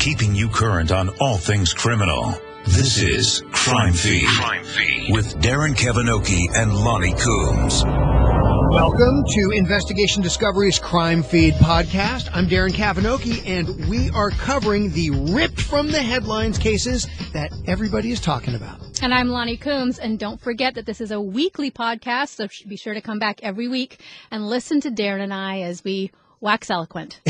keeping you current on all things criminal. This is CrimeFeed with Darren Kavinoky and Loni Coombs. Welcome to Investigation Discovery's Crime Feed podcast. I'm Darren Kavinoky, and we are covering the ripped from the headlines cases that everybody is talking about. And I'm Loni Coombs, and don't forget that this is a weekly podcast, so be sure to come back every week and listen to Darren and I as we wax eloquent.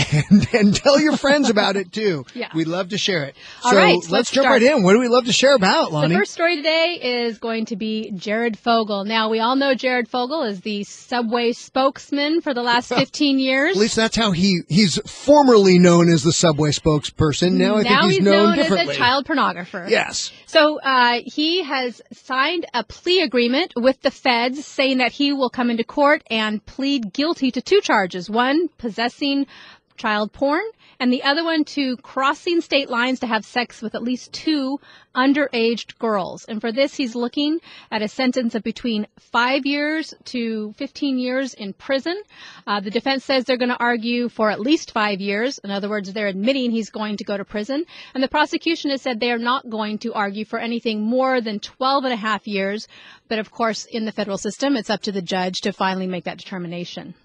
And tell your friends about it, too. Yeah. We'd love to share it. All so right, let's jump right in. What do we love to share about, Loni? The first story today is going to be Jared Fogle. Now, we all know Jared Fogle is the Subway spokesman for the last 15 years. At least that's how he's formerly known as the Subway spokesperson. Now I think he's known differently. As a child pornographer. Yes. So he has signed a plea agreement with the feds saying that he will come into court and plead guilty to two charges. One, possessing child porn, and the other one to crossing state lines to have sex with at least two underage girls. And for this, he's looking at a sentence of between 5 years to 15 years in prison. The defense says they're going to argue for at least 5 years. In other words, they're admitting he's going to go to prison. And the prosecution has said they are not going to argue for anything more than 12 and a half years. But of course, in the federal system, it's up to the judge to finally make that determination.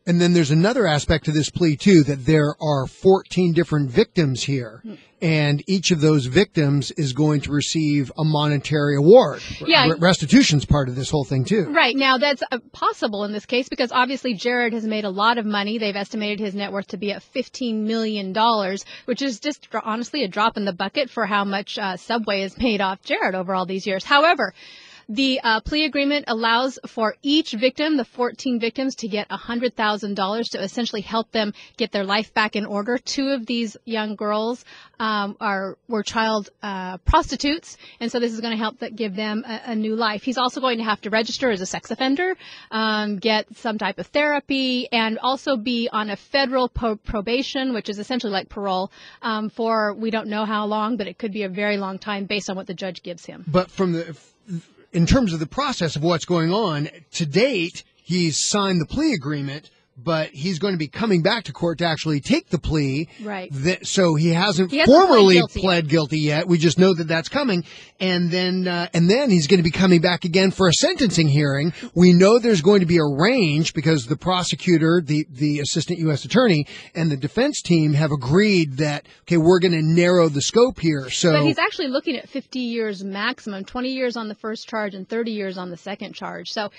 And then there's another aspect to this plea, too, that there are 14 different victims here. And each of those victims is going to receive a monetary award. Yeah. Restitution's part of this whole thing, too. Right. Now, that's possible in this case because obviously Jared has made a lot of money. They've estimated his net worth to be at $15 million, which is just honestly a drop in the bucket for how much Subway has paid off Jared over all these years. However, the plea agreement allows for each victim, the 14 victims, to get $100,000 to essentially help them get their life back in order. Two of these young girls were child prostitutes, and so this is going to help give them a new life. He's also going to have to register as a sex offender, get some type of therapy, and also be on a federal probation, which is essentially like parole, for we don't know how long, but it could be a very long time based on what the judge gives him. But in terms of the process of what's going on, to date, he's signed the plea agreement, but he's going to be coming back to court to actually take the plea. Right. So he hasn't formally pled guilty yet. We just know that that's coming. And then he's going to be coming back again for a sentencing hearing. We know there's going to be a range because the prosecutor, the assistant U.S. attorney, and the defense team have agreed that, okay, we're going to narrow the scope here. But he's actually looking at 50 years maximum, 20 years on the first charge and 30 years on the second charge. So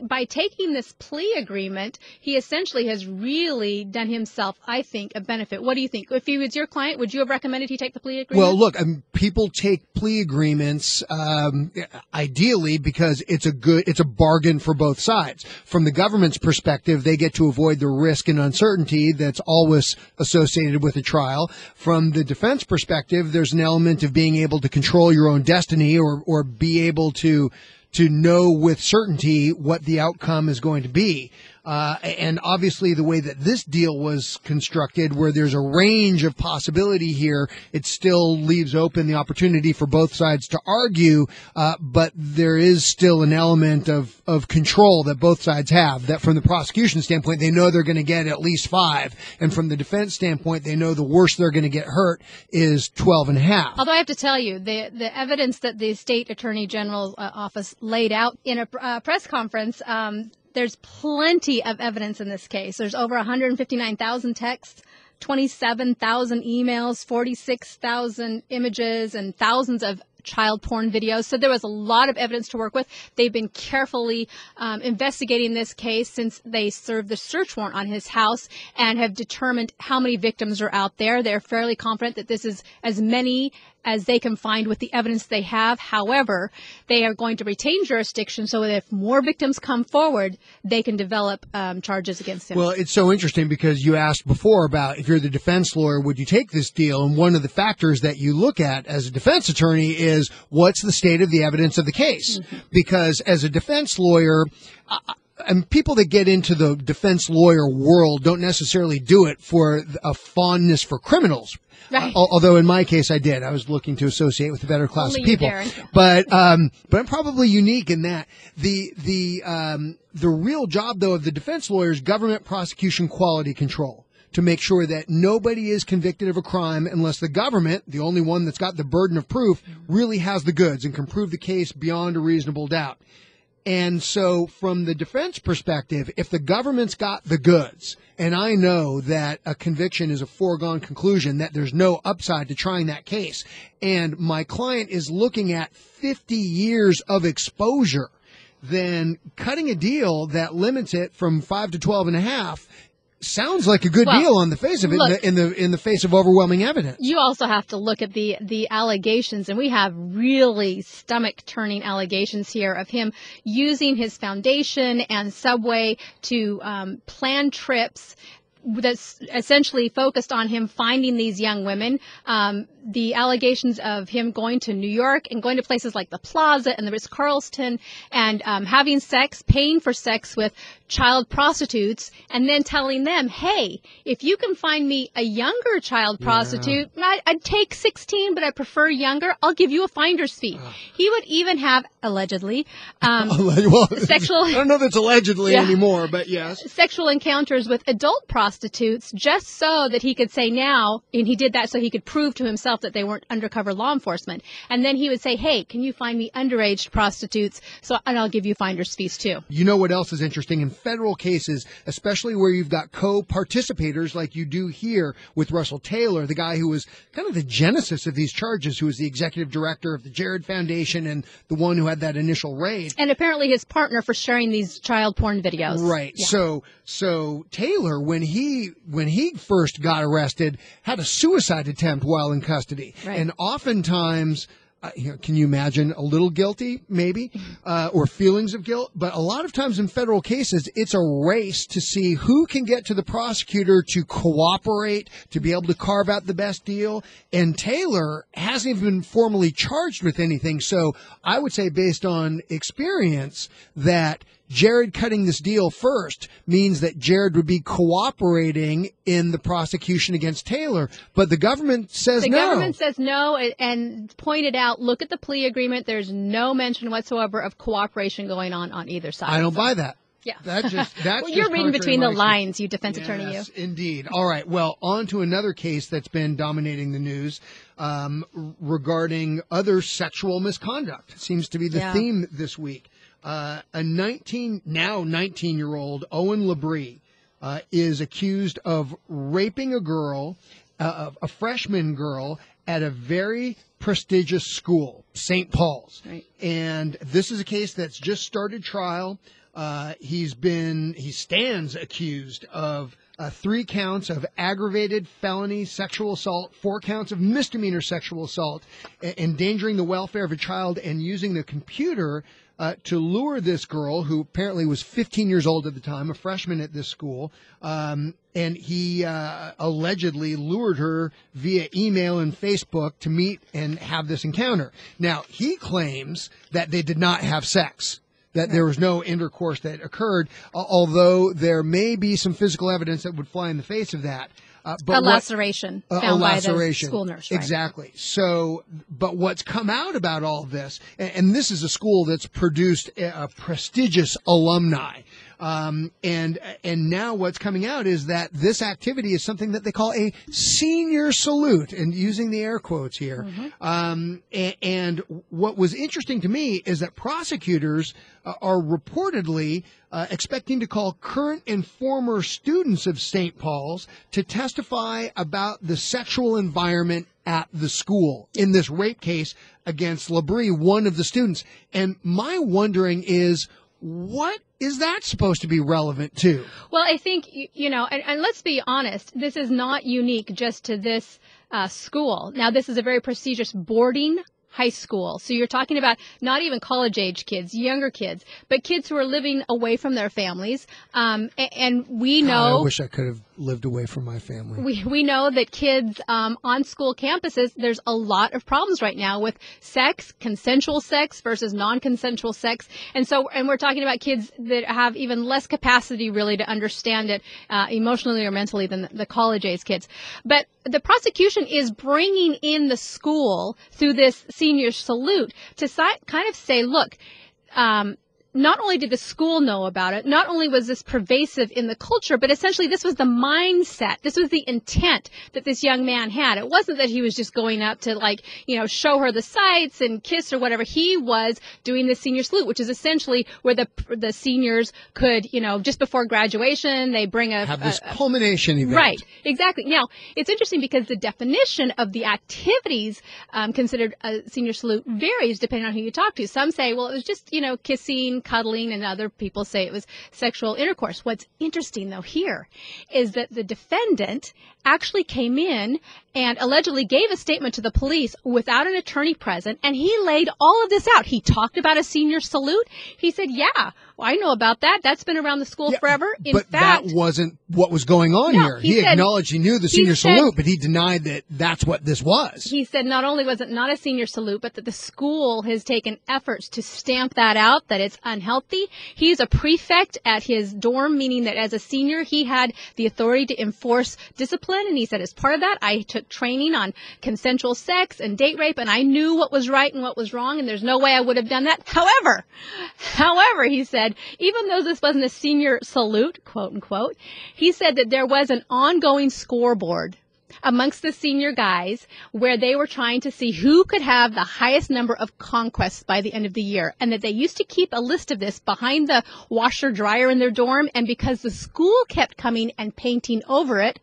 by taking this plea agreement, he essentially has really done himself, I think, a benefit. What do you think? If he was your client, would you have recommended he take the plea agreement? Well, look, people take plea agreements ideally because it's a bargain for both sides. From the government's perspective, they get to avoid the risk and uncertainty that's always associated with a trial. From the defense perspective, there's an element of being able to control your own destiny or be able to know with certainty what the outcome is going to be. And obviously the way that this deal was constructed, where there's a range of possibility here, it still leaves open the opportunity for both sides to argue, but there is still an element of control that both sides have, that from the prosecution standpoint, they know they're going to get at least 5, and from the defense standpoint, they know the worst they're going to get hurt is 12 and a half. Although I have to tell you, the evidence that the state attorney general's office laid out in a press conference, there's plenty of evidence in this case. There's over 159,000 texts, 27,000 emails, 46,000 images, and thousands of child porn videos. So there was a lot of evidence to work with. They've been carefully investigating this case since they served the search warrant on his house and have determined how many victims are out there. They're fairly confident that this is as many as they can find with the evidence they have. However, they are going to retain jurisdiction so that if more victims come forward, they can develop charges against him. Well, it's so interesting because you asked before about if you're the defense lawyer, would you take this deal? And one of the factors that you look at as a defense attorney is what's the state of the evidence of the case? Mm-hmm. Because as a defense lawyer, and people that get into the defense lawyer world don't necessarily do it for a fondness for criminals. Right. Although in my case I did. I was looking to associate with a better class Only of people. Darren. But I'm probably unique in that the real job though of the defense lawyer is government prosecution quality control. to make sure that nobody is convicted of a crime unless the government, the only one that's got the burden of proof, really has the goods and can prove the case beyond a reasonable doubt. And so from the defense perspective, if the government's got the goods, and I know that a conviction is a foregone conclusion, that there's no upside to trying that case, and my client is looking at 50 years of exposure, then cutting a deal that limits it from 5 to 12 and a half sounds like a good deal on the face of it, look, in the face of overwhelming evidence. You also have to look at the allegations, and we have really stomach-turning allegations here of him using his foundation and Subway to plan trips that's essentially focused on him finding these young women. The allegations of him going to New York and going to places like the Plaza and the Ritz-Carlton and having sex, paying for sex with child prostitutes, and then telling them, hey, if you can find me a younger child prostitute, I'd take 16, but I prefer younger, I'll give you a finder's fee. He would even have, allegedly, sexual... I don't know if it's allegedly anymore, but yes. Sexual encounters with adult prostitutes just so that he could say now, and he did that so he could prove to himself that they weren't undercover law enforcement. And then he would say, hey, can you find me underage prostitutes? And I'll give you finder's fees too. You know what else is interesting? In federal cases, especially where you've got co-participators like you do here with Russell Taylor, the guy who was kind of the genesis of these charges, who was the executive director of the Jared Foundation and the one who had that initial raid. And apparently his partner for sharing these child porn videos. Right. Yeah. So Taylor, when he first got arrested, had a suicide attempt while in custody. Right. And oftentimes, can you imagine a little guilty, maybe, or feelings of guilt? But a lot of times in federal cases, it's a race to see who can get to the prosecutor to cooperate, to be able to carve out the best deal. And Taylor hasn't even been formally charged with anything. So I would say, based on experience, that Jared cutting this deal first means that Jared would be cooperating in the prosecution against Taylor. But the government says no. The government says no and pointed out, look at the plea agreement. There's no mention whatsoever of cooperation going on either side. I don't buy that. Yeah. That's well, you're reading between the lines, you defense attorney, you. Yes, indeed. All right. Well, on to another case that's been dominating the news regarding other sexual misconduct. It seems to be the theme this week. A 19-year-old Owen Labrie is accused of raping a girl, a freshman girl, at a very prestigious school, St. Paul's. Right. And this is a case that's just started trial. He stands accused of 3 counts of aggravated felony sexual assault, 4 counts of misdemeanor sexual assault, endangering the welfare of a child, and using the computer to lure this girl, who apparently was 15 years old at the time, a freshman at this school, and he allegedly lured her via email and Facebook to meet and have this encounter. Now, he claims that they did not have sex, that there was no intercourse that occurred, although there may be some physical evidence that would fly in the face of that. But a laceration found by the school nurse. Right? Exactly. So, but what's come out about all of this, and this is a school that's produced a prestigious alumni, and now what's coming out is that this activity is something that they call a senior salute, and using the air quotes here. Mm-hmm. And what was interesting to me is that prosecutors are reportedly expecting to call current and former students of St. Paul's to testify about the sexual environment at the school in this rape case against Labrie, one of the students. And my wondering is, what is that supposed to be relevant to? Well, I think, and let's be honest, this is not unique just to this school. Now, this is a very prestigious boarding high school. So you're talking about not even college-age kids, younger kids, but kids who are living away from their families. And we know... I wish I could have lived away from my family. We know that kids on school campuses, there's a lot of problems right now with sex, consensual sex versus non-consensual sex. And we're talking about kids that have even less capacity really to understand it emotionally or mentally than the college-age kids. But the prosecution is bringing in the school through this senior salute to kind of say, look, not only did the school know about it, not only was this pervasive in the culture, but essentially this was the mindset. This was the intent that this young man had. It wasn't that he was just going up to, like, show her the sights and kiss or whatever. He was doing the senior salute, which is essentially where the seniors could, just before graduation, they bring have this culmination event. Right, exactly. Now, it's interesting because the definition of the activities considered a senior salute varies depending on who you talk to. Some say, well, it was just, kissing, cuddling, and other people say it was sexual intercourse. What's interesting, though, here is that the defendant actually came in and allegedly gave a statement to the police without an attorney present, and he laid all of this out. He talked about a senior salute. He said, yeah, well, I know about that. That's been around the school forever. In fact, that wasn't what was going on here. He acknowledged he knew the senior salute, but he denied that that's what this was. He said not only was it not a senior salute, but that the school has taken efforts to stamp that out, that it's unhealthy. He's a prefect at his dorm, meaning that as a senior, he had the authority to enforce discipline. And he said, as part of that, I took training on consensual sex and date rape, and I knew what was right and what was wrong, and there's no way I would have done that. However, he said, even though this wasn't a senior salute, quote unquote, he said that there was an ongoing scoreboard amongst the senior guys where they were trying to see who could have the highest number of conquests by the end of the year, and that they used to keep a list of this behind the washer dryer in their dorm. And because the school kept coming and painting over it,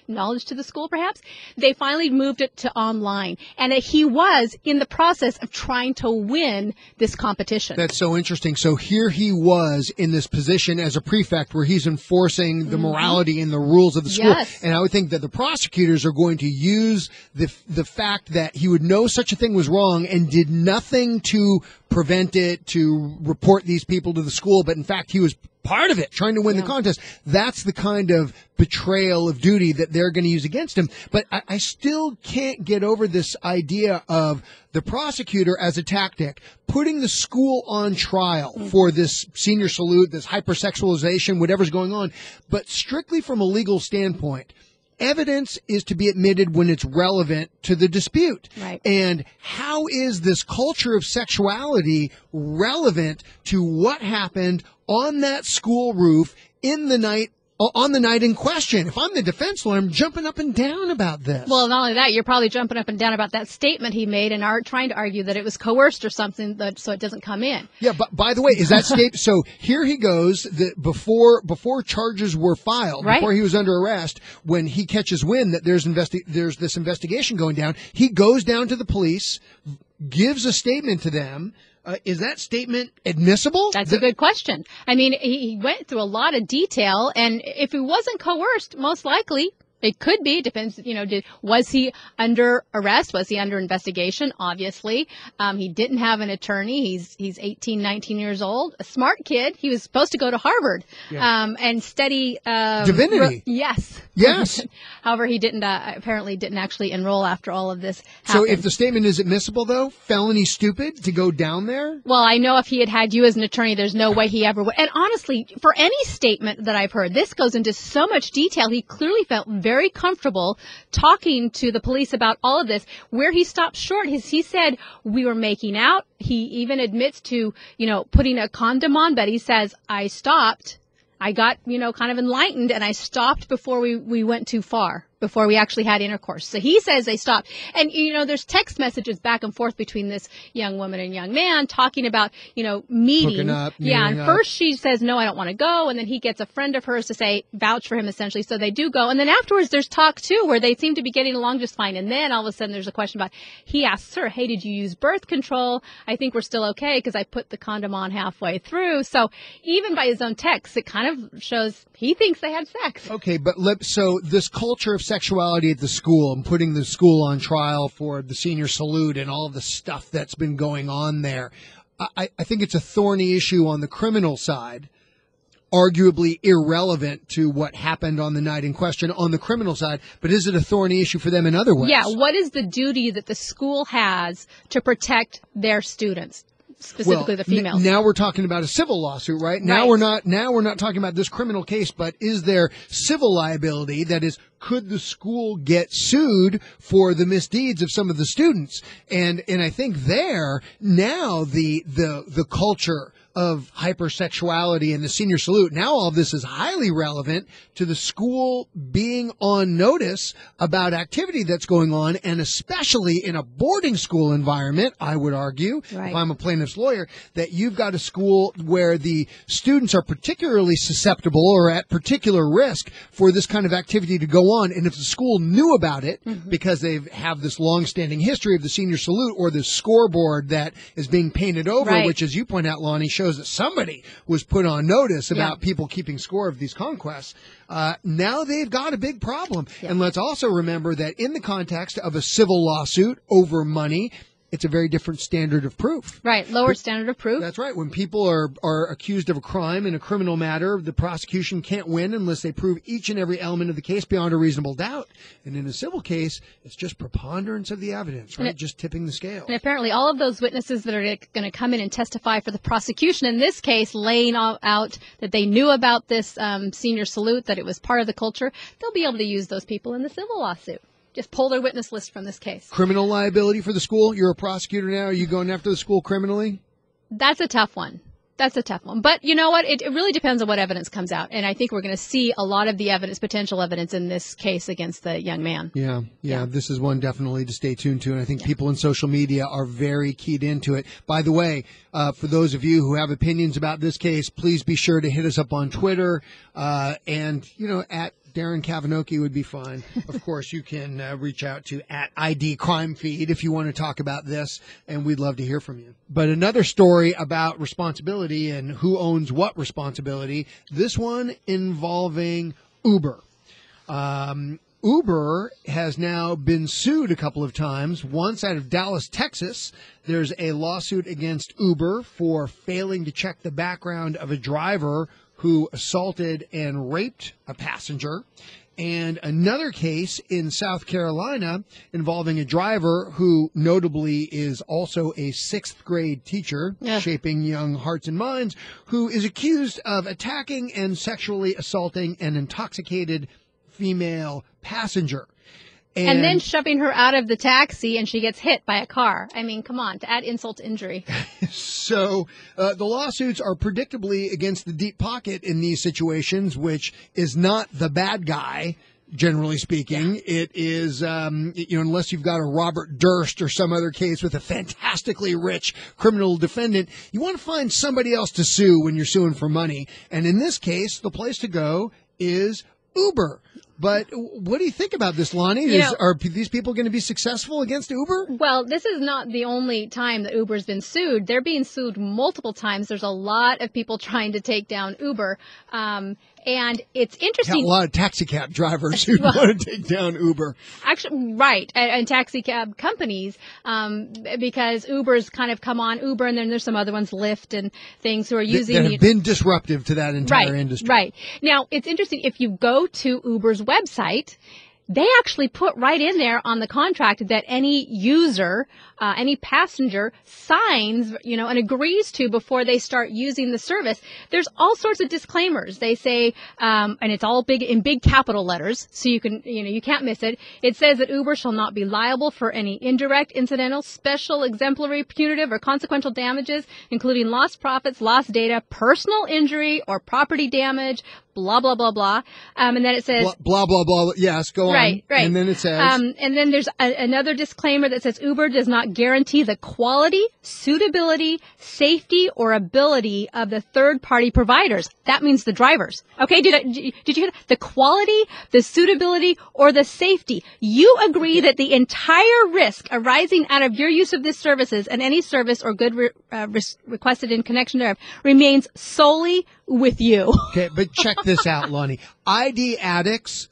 knowledge to the school perhaps, they finally moved it to online, and that he was in the process of trying to win this competition. That's so interesting. So here he was in this position as a prefect where he's enforcing the morality and the rules of the school. Yes. And I would think that the prosecutors are going to use the fact that he would know such a thing was wrong and did nothing to prevent it, to report these people to the school, but in fact he was part of it, trying to win the contest. That's the kind of betrayal of duty that they're going to use against him. But I still can't get over this idea of the prosecutor as a tactic, putting the school on trial for this senior salute, this hypersexualization, whatever's going on. But strictly from a legal standpoint, evidence is to be admitted when it's relevant to the dispute. Right. And how is this culture of sexuality relevant to what happened on that school roof on the night in question? If I'm the defense lawyer, I'm jumping up and down about this. Well, not only that, you're probably jumping up and down about that statement he made and are trying to argue that it was coerced or something, so it doesn't come in. Yeah, but by the way, is that statement? So here he goes. Before charges were filed, before he was under arrest, when he catches wind that there's this investigation going down, he goes down to the police, gives a statement to them. Is that statement admissible? That's a good question. I mean, he went through a lot of detail, and if he wasn't coerced, most likely it could be. Depends, was he under arrest? Was he under investigation? Obviously. He didn't have an attorney. He's 18, 19 years old, a smart kid. He was supposed to go to Harvard, and study, divinity. Yes. However, he apparently didn't actually enroll after all of this happened. So if the statement is admissible, though, felony stupid to go down there? Well, I know if he had you as an attorney, there's no way he ever would. And honestly, for any statement that I've heard, this goes into so much detail. He clearly felt very comfortable talking to the police about all of this. Where he stopped short is he said we were making out. He even admits to, putting a condom on, but he says, I stopped. I got, kind of enlightened, and I stopped before we went too far, before we actually had intercourse. So he says they stopped. And, there's text messages back and forth between this young woman and young man talking about, meeting. Hooking up, and first she says, no, I don't want to go. And then he gets a friend of hers to say, vouch for him, essentially. So they do go. And then afterwards there's talk, too, where they seem to be getting along just fine. And then all of a sudden there's a question about, he asks her, hey, did you use birth control? I think we're still okay because I put the condom on halfway through. So even by his own text, it kind of shows he thinks they had sex. Okay, but so this culture of sexuality at the school and putting the school on trial for the senior salute and all of the stuff that's been going on there, I think it's a thorny issue on the criminal side, arguably irrelevant to what happened on the night in question on the criminal side, but is it a thorny issue for them in other ways? Yeah, what is the duty that the school has to protect their students? Specifically the females. Now we're talking about a civil lawsuit, right? Now we're not talking about this criminal case, but is there civil liability? That is, could the school get sued for the misdeeds of some of the students? And I think now the culture of hypersexuality and the senior salute. Now all of this is highly relevant to the school being on notice about activity that's going on, and especially in a boarding school environment, I would argue, if I'm a plaintiff's lawyer, that you've got a school where the students are particularly susceptible or at particular risk for this kind of activity to go on. And if the school knew about it because they have this long-standing history of the senior salute or the scoreboard that is being painted over, which, as you point out, Loni, shows that somebody was put on notice about people keeping score of these conquests. Now they've got a big problem. And let's also remember that in the context of a civil lawsuit over money, it's a very different standard of proof. Right, lower standard of proof. That's right. When people are accused of a crime in a criminal matter, the prosecution can't win unless they prove each and every element of the case beyond a reasonable doubt. And in a civil case, it's just preponderance of the evidence, right? Just tipping the scale. And apparently all of those witnesses that are going to come in and testify for the prosecution, in this case, laying out that they knew about this senior salute, that it was part of the culture, they'll be able to use those people in the civil lawsuit. Just pull their witness list from this case. Criminal liability for the school? You're a prosecutor now. Are you going after the school criminally? That's a tough one. That's a tough one. But you know what? It really depends on what evidence comes out. And I think we're going to see a lot of the evidence, potential evidence in this case against the young man. Yeah. This is one definitely to stay tuned to. And I think people in social media are very keyed into it. By the way, for those of you who have opinions about this case, please be sure to hit us up on Twitter and, at Darren Kavinoky would be fine. Of course, you can reach out to @ID CrimeFeed if you want to talk about this, and we'd love to hear from you. But another story about responsibility and who owns what responsibility, this one involving Uber. Uber has now been sued a couple of times, once out of Dallas, Texas. There's a lawsuit against Uber for failing to check the background of a driver who assaulted and raped a passenger, and another case in South Carolina involving a driver who notably is also a 6th grade teacher, shaping young hearts and minds, who is accused of attacking and sexually assaulting an intoxicated female passenger. And then shoving her out of the taxi, and she gets hit by a car. I mean, come on, to add insult to injury. So the lawsuits are predictably against the deep pocket in these situations, which is not the bad guy, generally speaking. It is, unless you've got a Robert Durst or some other case with a fantastically rich criminal defendant, you want to find somebody else to sue when you're suing for money. And in this case, the place to go is Uber. But what do you think about this, Loni? Are these people going to be successful against Uber? Well, this is not the only time that Uber's been sued. They're being sued multiple times. There's a lot of people trying to take down Uber. And it's interesting. Got a lot of taxi cab drivers who want to take down Uber. Actually, right. And taxi cab companies, because Uber's kind of come on, Uber, and then there's some other ones, Lyft and things, who are using that have been disruptive to that entire industry. Right. Now, it's interesting. If you go to Uber's website, they actually put right in there on the contract that any user, any passenger signs, and agrees to before they start using the service. There's all sorts of disclaimers. They say, and it's all big in big capital letters, so you can, you can't miss it. It says that Uber shall not be liable for any indirect, incidental, special, exemplary, punitive, or consequential damages, including lost profits, lost data, personal injury, or property damage, blah, blah, blah, blah. And then it says... Blah, blah, blah. Yes, go on. Right. And then it says... and then there's another disclaimer that says Uber does not guarantee the quality, suitability, safety, or ability of the third-party providers. That means the drivers. Okay, did you hear that? The quality, the suitability, or the safety. You agree that the entire risk arising out of your use of these services and any service or good requested in connection thereof remains solely with you. Okay, but check this out, Loni. ID addicts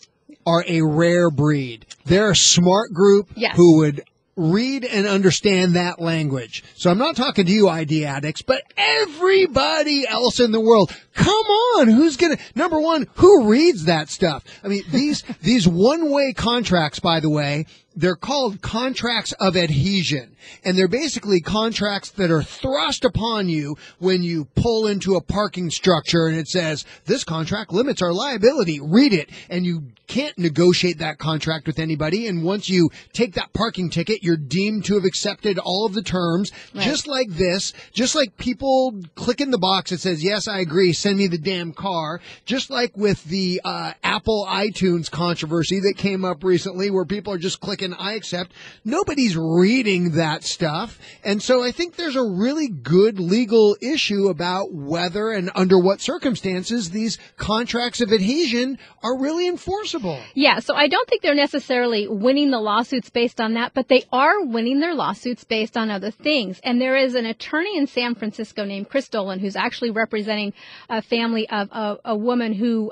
are a rare breed. They're a smart group who would read and understand that language. So I'm not talking to you ID addicts, but everybody else in the world. Come on, who's going to, number one, who reads that stuff? I mean, these one-way contracts, by the way, they're called contracts of adhesion, and they're basically contracts that are thrust upon you when you pull into a parking structure and it says, this contract limits our liability. Read it. And you can't negotiate that contract with anybody. And once you take that parking ticket, you're deemed to have accepted all of the terms, right. Just like this, just like people click in the box that says, yes, I agree, send me the damn car. Just like with the Apple iTunes controversy that came up recently where people are just clicking I accept. Nobody's reading that stuff. And so I think there's a really good legal issue about whether and under what circumstances these contracts of adhesion are really enforceable. Yeah, so I don't think they're necessarily winning the lawsuits based on that, but they are winning their lawsuits based on other things. And there is an attorney in San Francisco named Chris Dolan who's actually representing a family of a woman who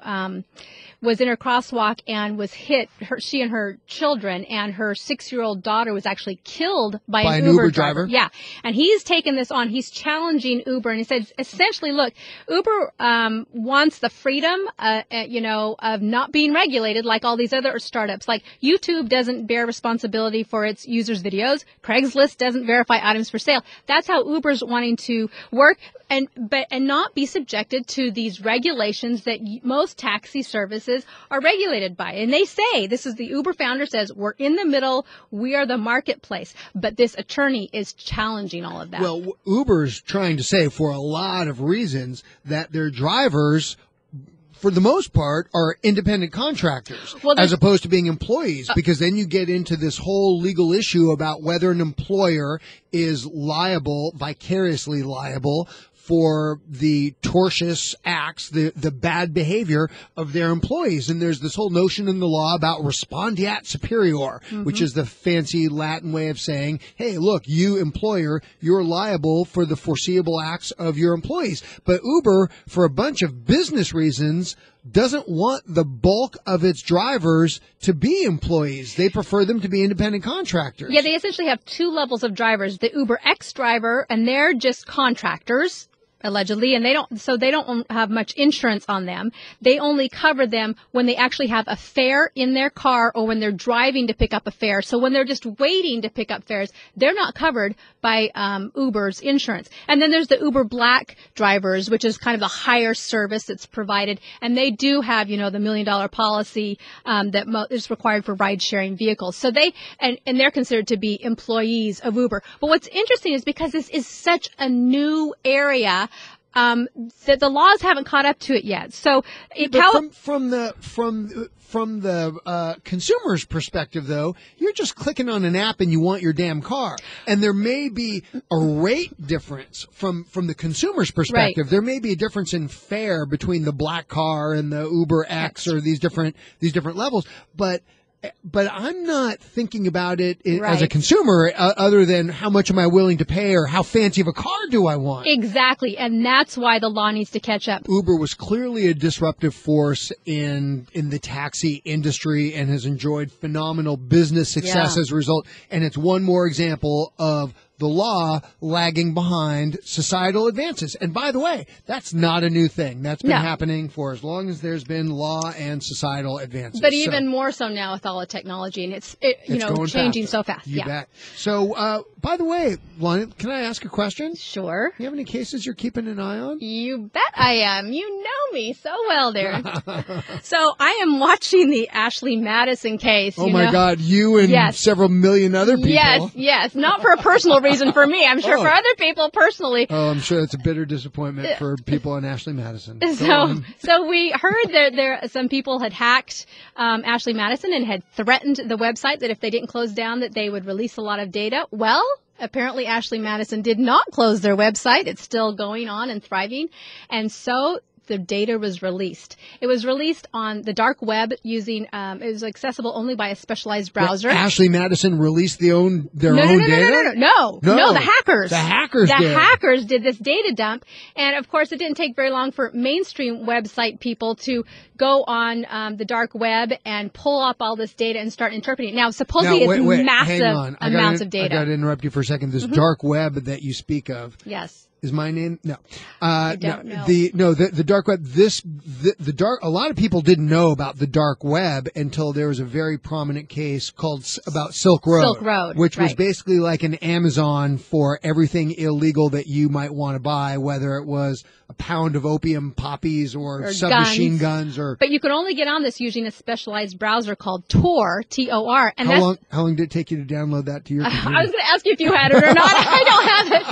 was in her crosswalk and was hit, she and her children, and her 6-year-old daughter was actually killed by an Uber driver. Yeah. And he's taken this on. He's challenging Uber, and he said, essentially, look, Uber wants the freedom, of not being regulated like all these other startups. Like YouTube doesn't bear responsibility for its users' videos. Craigslist doesn't verify items for sale. That's how Uber's wanting to work and not be subjected to these regulations that most taxi services are regulated by. And they say, this is the Uber founder says, we're in the middle, we are the marketplace. But this attorney is challenging all of that. Well, Uber's trying to say, for a lot of reasons, that their drivers, for the most part, are independent contractors, as opposed to being employees, because then you get into this whole legal issue about whether an employer is liable, vicariously liable, for the tortious acts, the bad behavior of their employees. And there's this whole notion in the law about respondeat superior, which is the fancy Latin way of saying, hey, look, you employer, you're liable for the foreseeable acts of your employees. But Uber, for a bunch of business reasons, doesn't want the bulk of its drivers to be employees. They prefer them to be independent contractors. Yeah, they essentially have two levels of drivers. The Uber X driver, and they're just contractors, allegedly, and they don't have much insurance on them. They only cover them when they actually have a fare in their car or when they're driving to pick up a fare. So when they're just waiting to pick up fares, they're not covered by Uber's insurance. And then there's the Uber Black drivers, which is kind of the higher service that's provided, and they do have, the $1 million policy that is required for ride-sharing vehicles. So and they're considered to be employees of Uber. But what's interesting is because this is such a new area, that the laws haven't caught up to it yet. So from the consumer's perspective, though, you're just clicking on an app and you want your damn car. And there may be a rate difference from the consumer's perspective. Right. There may be a difference in fare between the black car and the Uber X or these different levels. But I'm not thinking about it as a consumer other than how much am I willing to pay or how fancy of a car do I want. Exactly. And that's why the law needs to catch up. Uber was clearly a disruptive force in the taxi industry and has enjoyed phenomenal business success as a result. And it's one more example of the law lagging behind societal advances. And by the way, that's not a new thing. That's been happening for as long as there's been law and societal advances. But even more so now with all the technology, and it's changing so fast. You bet. So, by the way, Loni, can I ask a question? Sure. Do you have any cases you're keeping an eye on? You bet I am. You know me so well, Darren. So I am watching the Ashley Madison case. Oh, my God. You and several million other people. Yes. Not for a personal reason for me. I'm sure for other people personally. Oh, I'm sure it's a bitter disappointment for people in Ashley Madison. So we heard that some people had hacked Ashley Madison and had threatened the website that if they didn't close down that they would release a lot of data. Well, apparently Ashley Madison did not close their website. It's still going on and thriving. And so the data was released. It was released on the dark web using, it was accessible only by a specialized browser. Well, Ashley Madison released their own data? No, the hackers. The hackers did this data dump. And of course, it didn't take very long for mainstream website people to go on the dark web and pull up all this data and start interpreting it. Now, supposedly it's massive amounts of data. I got to interrupt you for a second. This dark web that you speak of. Yes. Is my name? No. I don't know. The dark web. The dark. A lot of people didn't know about the dark web until there was a very prominent case about Silk Road. Which was basically like an Amazon for everything illegal that you might want to buy, whether it was a pound of opium poppies or submachine guns. But you could only get on this using a specialized browser called Tor, T-O-R. And how long did it take you to download that to your computer? I was going to ask you if you had it or not. I don't have it.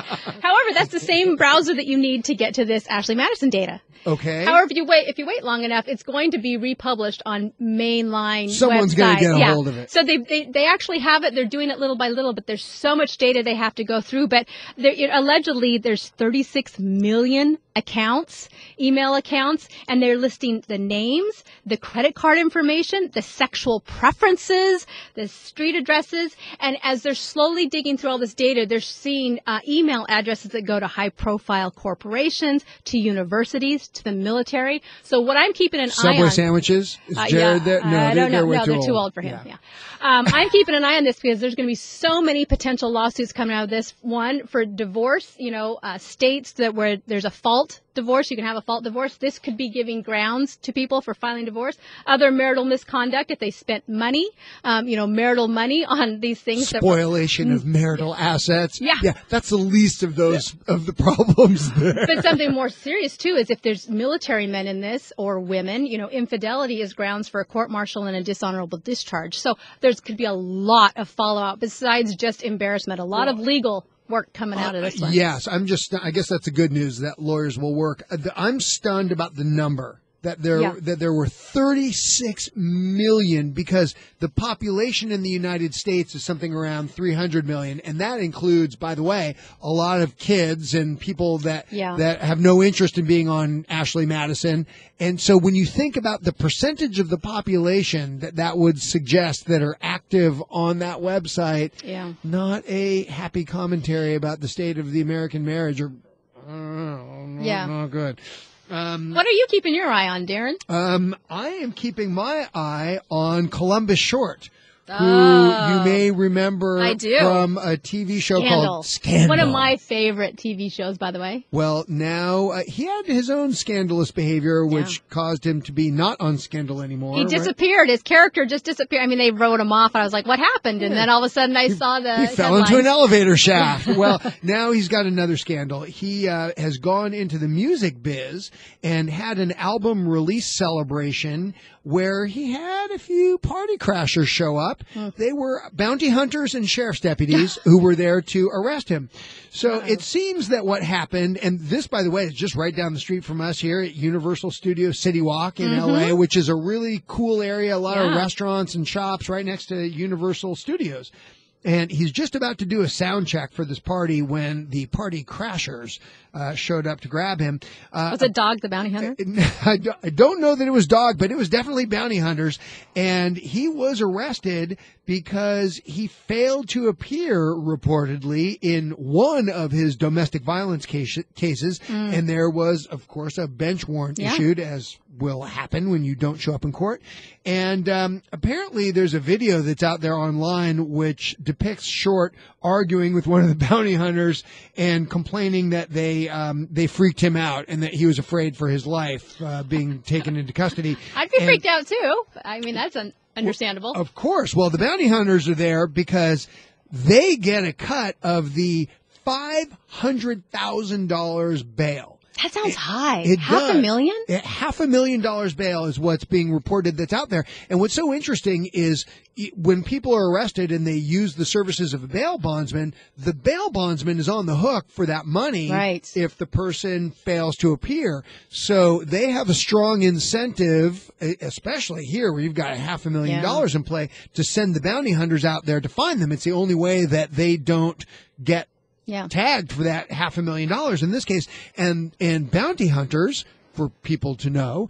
However, that's the same browser that you need to get to this Ashley Madison data. Okay. However, if you wait long enough, it's going to be republished on mainline Someone's going to get a hold of it. So they actually have it. They're doing it little by little, but there's so much data they have to go through. But allegedly, there's 36 million accounts, email accounts, and they're listing the names, the credit card information, the sexual preferences, the street addresses. And as they're slowly digging through all this data, they're seeing email addresses that go to high-profile corporations, to universities, to the military. So what I'm keeping an eye on... Subway sandwiches? Is Jared there? No, I don't know. No, they're too old for him. Yeah. I'm keeping an eye on this because there's going to be so many potential lawsuits coming out of this. One, for divorce, states where there's a fault divorce, you can have a fault divorce. This could be giving grounds to people for filing divorce. Other marital misconduct, if they spent money, marital money on these things. Spoliation of marital assets. Yeah. Yeah, that's the least of those of the problems there. But something more serious, too, is if there's military men in this or women, infidelity is grounds for a court-martial and a dishonorable discharge. So there could be a lot of fallout besides just embarrassment, a lot of legal work coming out of this one. Yes, I guess that's the good news that lawyers will work. I'm stunned about the number that there were 36 million, because the population in the United States is something around 300 million. And that includes, by the way, a lot of kids and people that have no interest in being on Ashley Madison. And so when you think about the percentage of the population that would suggest that are active on that website, not a happy commentary about the state of the American marriage not good. What are you keeping your eye on, Darren? I am keeping my eye on Columbus Short, who you may remember from a TV show called Scandal. One of my favorite TV shows, by the way. Well, now he had his own scandalous behavior, which caused him to be not on Scandal anymore. He disappeared. His character just disappeared. I mean, they wrote him off, and I was like, what happened? And then all of a sudden I saw he fell into an elevator shaft. Well, now he's got another scandal. He has gone into the music biz and had an album release celebration where he had a few party crashers show up. They were bounty hunters and sheriff's deputies who were there to arrest him. So it seems that what happened, and this, by the way, is just right down the street from us here at Universal Studios City Walk in L.A., which is a really cool area, a lot of restaurants and shops right next to Universal Studios. And he's just about to do a sound check for this party when the party crashers showed up to grab him. Was it Dog the bounty hunter? I don't know that it was Dog, but it was definitely bounty hunters. And he was arrested because he failed to appear, reportedly, in one of his domestic violence cases. And there was, of course, a bench warrant issued, as will happen when you don't show up in court. And apparently there's a video that's out there online which depicts Short arguing with one of the bounty hunters and complaining that they freaked him out and that he was afraid for his life being taken into custody. I'd be freaked out too. I mean, that's understandable. Well, of course. Well, the bounty hunters are there because they get a cut of the $500,000 bail. That sounds high. $500,000? $500,000 bail is what's being reported that's out there. And what's so interesting is when people are arrested and they use the services of a bail bondsman, the bail bondsman is on the hook for that money if the person fails to appear. So they have a strong incentive, especially here where you've got $500,000 in play, to send the bounty hunters out there to find them. It's the only way that they don't get tagged for that $500,000 in this case. And bounty hunters, for people to know,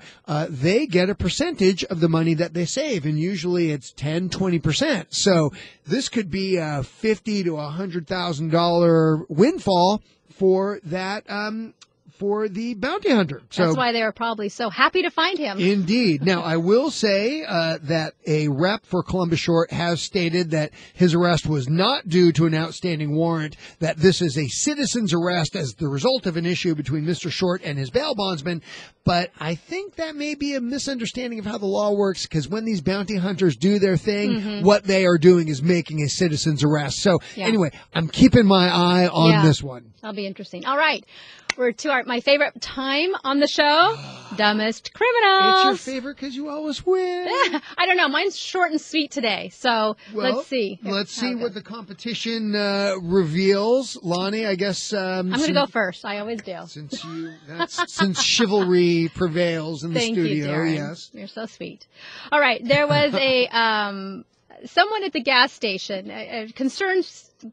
they get a percentage of the money that they save. And usually it's 10-20%. So this could be a $50,000 to $100,000 windfall for that for the bounty hunter. So, that's why they were probably so happy to find him. Indeed. Now, I will say that a rep for Columbus Short has stated that his arrest was not due to an outstanding warrant, that this is a citizen's arrest as the result of an issue between Mr. Short and his bail bondsman. But I think that may be a misunderstanding of how the law works, because when these bounty hunters do their thing, what they are doing is making a citizen's arrest. So anyway, I'm keeping my eye on this one. That'll be interesting. All right. We're to my favorite time on the show, Dumbest Criminals. It's your favorite because you always win. I don't know. Mine's short and sweet today. So let's see. Let's see what the competition reveals. Loni, I guess. I'm going to go first. I always do. Since chivalry prevails in the Thank studio. You, Darren. Yes. You're so sweet. All right. There was someone at the gas station, a concerned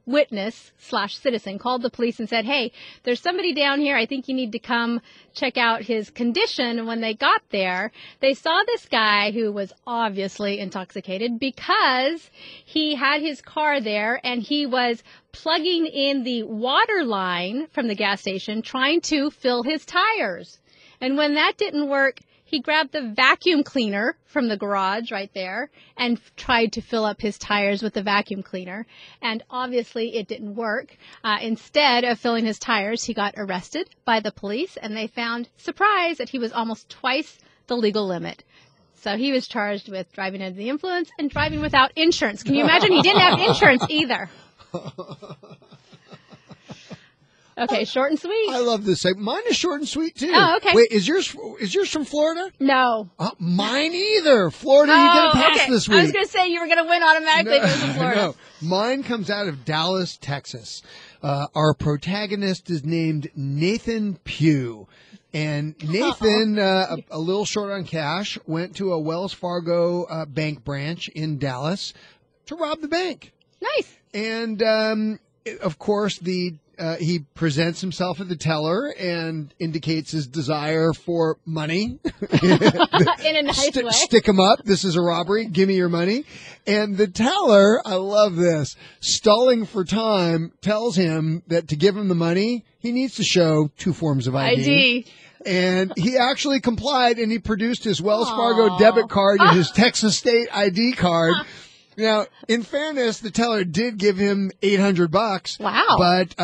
witness/citizen, called the police and said, hey, there's somebody down here. I think you need to come check out his condition. And when they got there, they saw this guy who was obviously intoxicated because he had his car there and he was plugging in the water line from the gas station trying to fill his tires. And when that didn't work, he grabbed the vacuum cleaner from the garage right there and tried to fill up his tires with the vacuum cleaner. And obviously it didn't work. Instead of filling his tires, he got arrested by the police, and they found, surprise, that he was almost twice the legal limit. So he was charged with driving under the influence and driving without insurance. Can you imagine? He didn't have insurance either. Okay, short and sweet. I love this. Mine is short and sweet too. Oh, okay. Wait, is yours from Florida? No. Mine either. Florida, you get a pass this week. I was going to say you were going to win automatically if it was from Florida. No, mine comes out of Dallas, Texas. Our protagonist is named Nathan Pugh. And Nathan, a little short on cash, went to a Wells Fargo bank branch in Dallas to rob the bank. Nice. And, of course, he presents himself at the teller and indicates his desire for money. In a nice way. Stick him up. This is a robbery. Give me your money. And the teller, I love this, stalling for time, tells him that to give him the money, he needs to show 2 forms of ID. And he actually complied, and he produced his Wells Fargo debit card and his Texas State ID card. Now, in fairness, the teller did give him $800. Wow. But,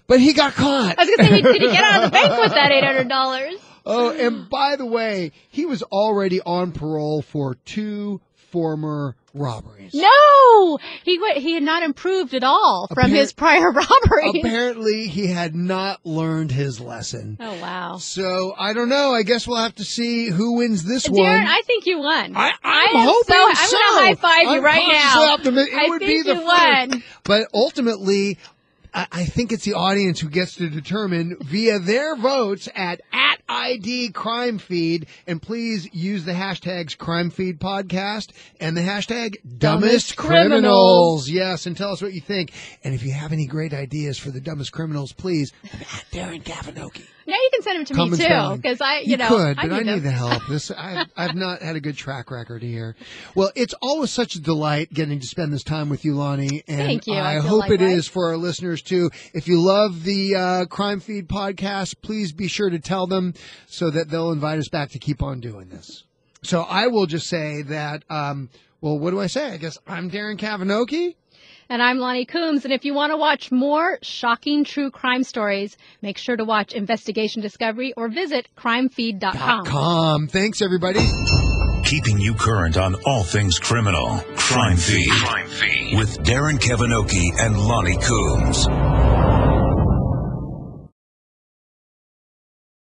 but he got caught. I was going to say, did he get out of the bank with that $800? Oh, and by the way, he was already on parole for 2 former robberies. No! He had not improved at all from his prior robberies. Apparently, he had not learned his lesson. Oh, wow. So, I don't know. I guess we'll have to see who wins this one. Darren, I think you won. I'm hoping so. I'm going to high-five you right now. It would be the won. first. But ultimately, I think it's the audience who gets to determine via their votes at ID CrimeFeed, and please use the hashtags CrimeFeed Podcast and the hashtag Dumbest Criminals. Yes, and tell us what you think. And if you have any great ideas for the Dumbest Criminals, please at Darren Kavinoky. Now you can send them to me too, because I need the help. I've not had a good track record here. Well, it's always such a delight getting to spend this time with you, Loni. And thank you. I hope it is for our listeners too. If you love the Crime Feed podcast, please be sure to tell them so that they'll invite us back to keep on doing this. So I will just say that. What do I say? I guess I'm Darren Kavinoky. And I'm Loni Coombs. And if you want to watch more shocking true crime stories, make sure to watch Investigation Discovery or visit CrimeFeed.com. Thanks, everybody. Keeping you current on all things criminal. Crime Feed. With Darren Kavinoky and Loni Coombs.